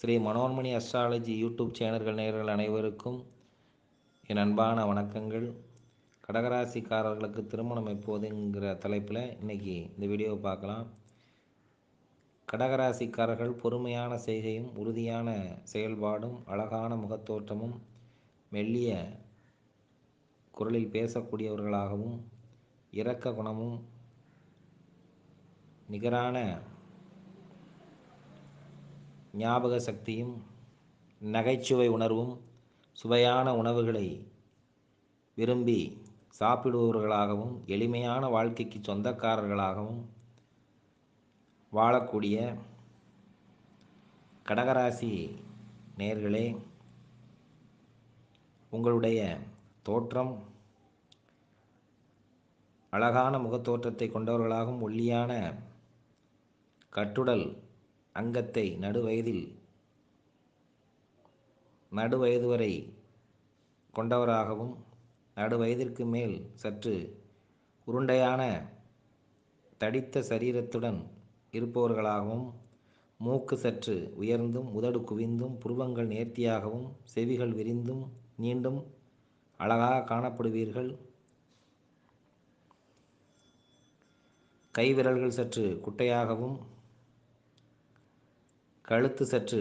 Sri Manonmani astrology YouTube நேயர்கள் அனைவருக்கும் என் அன்பான வணக்கங்கள். கடகராசிக்காரர்களுக்கு திருமணம் எப்போதுங்கிற தலைப்பில் இன்னைக்கு இந்த வீடியோவை பார்க்கலாம். கடகராசிக்காரர்கள் பொறுமையான செய்கையும் உறுதியான செயல்பாடும் அழகான முகத்தோற்றமும் மெல்லிய குரலில் பேசக்கூடியவர்களாகவும் இரக்க குணமும் நிகரான ஞாபக சக்தியும் நகைச்சுவை உணர்வும் சுவையான உணவுகளை விரும்பி சாப்பிடுபவர்களாகவும் எளிமையான வாழ்க்கைக்கு சொந்தக்காரர்களாகவும் வாழக்கூடிய கடகராசி நேயர்களே, உங்களுடைய தோற்றம் அழகான முகத்தோற்றத்தை கொண்டவர்களாகவும் ஒல்லியான கட்டுடல் அங்கத்தை நடுவயது வரை கொண்டவராகவும் நடுவயதிற்கு மேல் சற்று உருண்டையான தடித்த சரீரத்துடன் இருப்பவர்களாகவும் மூக்கு சற்று உயர்ந்தும் உதடு குவிந்தும் புருவங்கள் நேர்த்தியாகவும் செவிகள் விரிந்தும் நீண்டும் அழகாக காணப்படுவீர்கள். கைவிரல்கள் சற்று குட்டையாகவும் கழுத்து சற்று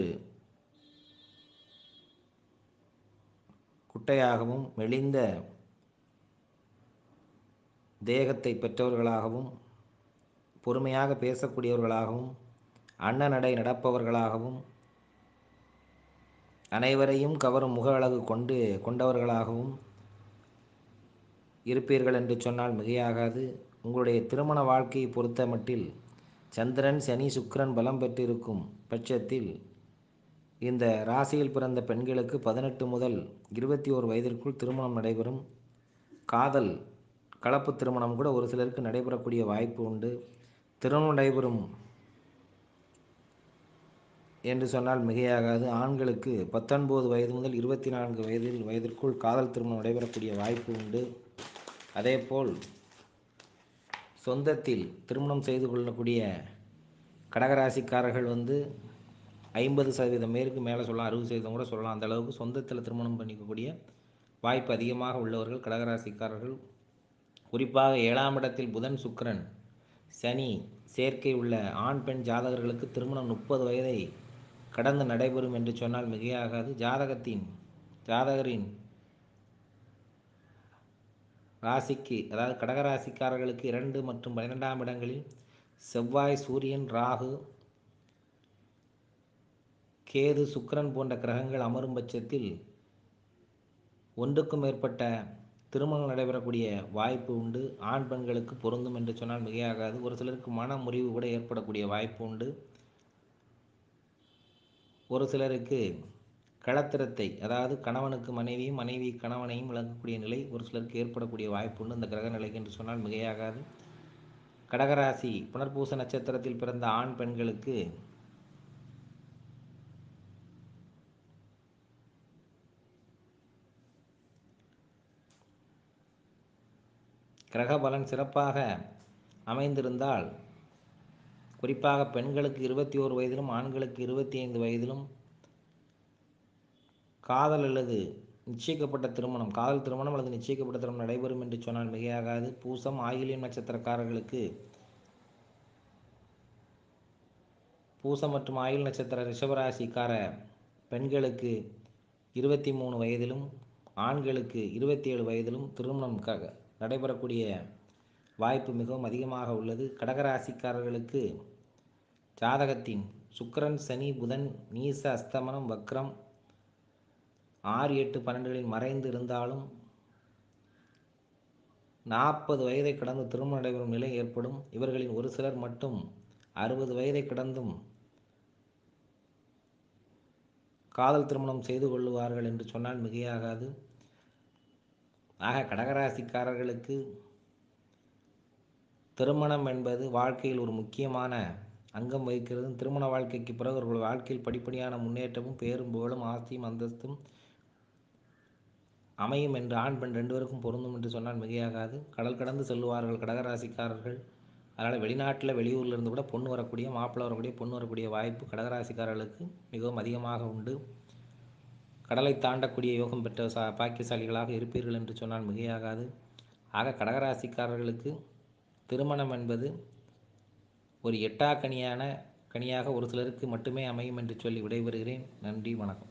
குட்டையாகவும் மெலிந்த தேகத்தை பெற்றவர்களாகவும் பொறுமையாக பேசக்கூடியவர்களாகவும் அன்னநடை நடப்பவர்களாகவும் அனைவரையும் கவரும் முக அழகு கொண்டவர்களாகவும் இருப்பீர்கள் என்று சொன்னால் மிகையாகாது. உங்களுடைய திருமண வாழ்க்கையை பொறுத்த மட்டில் சந்திரன் சனி சுக்கிரன் பலம் பெற்றிருக்கும் பட்சத்தில் இந்த ராசியில் பிறந்த பெண்களுக்கு 18 முதல் 21 வயதிற்குள் திருமணம் நடைபெறும். காதல் கலப்பு திருமணம் கூட ஒரு சிலருக்கு நடைபெறக்கூடிய வாய்ப்பு உண்டு. திருமணம் நடைபெறும் என்று சொன்னால் மிகையாகாது. ஆண்களுக்கு 19 வயது முதல் 24 வயதிற்குள் காதல் திருமணம் நடைபெறக்கூடிய வாய்ப்பு உண்டு. அதேபோல் சொந்தத்தில் திருமணம் செய்து கொள்ளக்கூடிய கடகராசிக்காரர்கள் 50% பேருக்கு மேலே சொல்லலாம், 60% கூட சொல்லலாம். அந்த அளவுக்கு சொந்தத்தில் திருமணம் பண்ணிக்கக்கூடிய வாய்ப்பு அதிகமாக உள்ளவர்கள் கடகராசிக்காரர்கள். குறிப்பாக 7ஆம் இடத்தில் புதன் சுக்கிரன் சனி சேர்க்கை உள்ள ஆண் பெண் ஜாதகர்களுக்கு திருமணம் 30 வயதை கடந்து நடைபெறும் என்று சொன்னால் மிகையாகாது. ஜாதகரின் ராசிக்கு, அதாவது கடகராசிக்காரர்களுக்கு 2 மற்றும் 12ஆம் இடங்களில் செவ்வாய் சூரியன் ராகு கேது சுக்கிரன் போன்ற கிரகங்கள் அமரும் பட்சத்தில் ஒன்றுக்கும் மேற்பட்ட திருமணம் நடைபெறக்கூடிய வாய்ப்பு உண்டு. ஆண் பெண்களுக்கு பொருந்தும் என்று சொன்னால் மிகையாகாது. ஒரு சிலருக்கு மன முறிவு கூட ஏற்படக்கூடிய வாய்ப்பு உண்டு. ஒரு சிலருக்கு களத்திரத்தை, அதாவது கணவனுக்கு மனைவியும் மனைவி கணவனையும் விளங்கக்கூடிய நிலை ஒரு சிலருக்கு ஏற்படக்கூடிய வாய்ப்பு உண்டு இந்த கிரக நிலைக்கு என்று சொன்னால் மிகையாகாது. கடகராசி புனர்பூச நட்சத்திரத்தில் பிறந்த ஆண் பெண்களுக்கு கிரக பலன் சிறப்பாக அமைந்திருந்தால், குறிப்பாக பெண்களுக்கு 21 வயதிலும் ஆண்களுக்கு 25 வயதிலும் காதல் திருமணம் அல்லது நிச்சயிக்கப்பட்ட திருமணம் நடைபெறும் என்று சொன்னால் மிகையாகாது. பூசம் ஆயில்யம் நட்சத்திரக்காரர்களுக்கு, பூசம் மற்றும் ஆயுள் நட்சத்திர ரிஷபராசிக்கார பெண்களுக்கு 23 வயதிலும் ஆண்களுக்கு 27 வயதிலும் திருமணம் நடைபெறக்கூடிய வாய்ப்பு மிகவும் அதிகமாக உள்ளது. கடகராசிக்காரர்களுக்கு ஜாதகத்தின் சுக்கிரன் சனி புதன் நீச அஸ்தமனம் வக்ரம் 6 8 12களில் மறைந்து இருந்தாலும் 40 வயதை கடந்து திருமணம் நடைபெறும் நிலை ஏற்படும். இவர்களின் ஒரு சிலர் மட்டும் 60 வயதை கடந்தும் காதல் திருமணம் செய்து கொள்ளுவார்கள் என்று சொன்னால் மிகையாகாது. ஆக கடகராசிக்காரர்களுக்கு திருமணம் என்பது வாழ்க்கையில் ஒரு முக்கியமான அங்கம் வகிக்கிறது. திருமண வாழ்க்கைக்கு பிறகு அவர்கள் வாழ்க்கையில் படிப்படியான முன்னேற்றமும் பேரும் புகழும் ஆஸ்தியும் அந்தஸ்தும் அமையும் என்று ஆண் பெண் 2 பேருக்கும் பொருந்தும் என்று சொன்னால் மிகையாகாது. கடல் கடந்து செல்லுவார்கள் கடகராசிக்காரர்கள். அதனால் வெளிநாட்டில் வெளியூரில் இருந்து கூட பொண்ணு வரக்கூடிய, மாப்பிள்ளை வரக்கூடிய, பொண்ணு வரக்கூடிய வாய்ப்பு கடகராசிக்காரர்களுக்கு மிகவும் அதிகமாக உண்டு. கடலை தாண்டக்கூடிய யோகம் பெற்ற பாக்கியசாலிகளாக இருப்பீர்கள் என்று சொன்னால் மிகையாகாது. ஆக கடகராசிக்காரர்களுக்கு திருமணம் என்பது ஒரு எட்டாக்கனியான கனியாக ஒரு சிலருக்கு மட்டுமே அமையும் என்று சொல்லி விடைபெறுகிறேன். நன்றி, வணக்கம்.